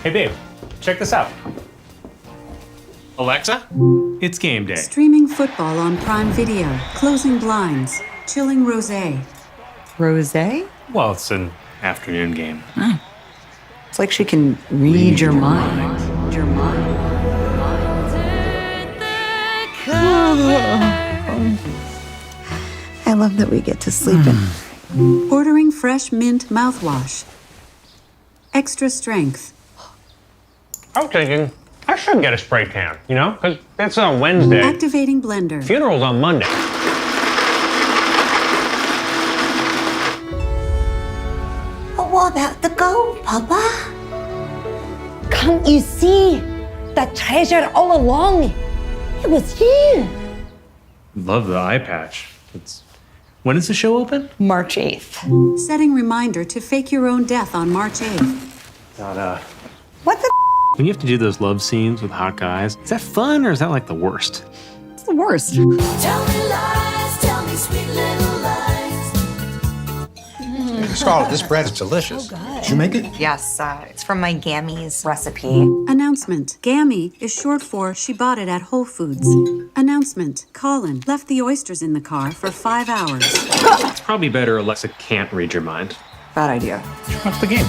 Hey, babe, check this out. Alexa, it's game day. Streaming football on Prime Video. Closing blinds. Chilling rosé. Rosé? Well, it's an afternoon game. Oh. It's like she can read your mind. Your mind. I love that we get to sleep in. Ordering fresh mint mouthwash. Extra strength. I was thinking I should get a spray tan, you know? Because that's on Wednesday. Activating blender. Funeral's on Monday. What about the gold, Papa? Can't you see? The treasure all along. It was you. Love the eye patch. When does the show open? March 8th. Setting reminder to fake your own death on March 8th. What the? When you have to do those love scenes with hot guys, is that fun or is that like the worst? It's the worst. Tell me lies, tell me sweet little lies. Scarlett, this bread is delicious. Did you make it? Yes, it's from my Gammy's recipe. Announcement. Gammy is short for she bought it at Whole Foods. Announcement. Colin left the oysters in the car for 5 hours. It's probably better Alexa can't read your mind. Bad idea. Watch the game.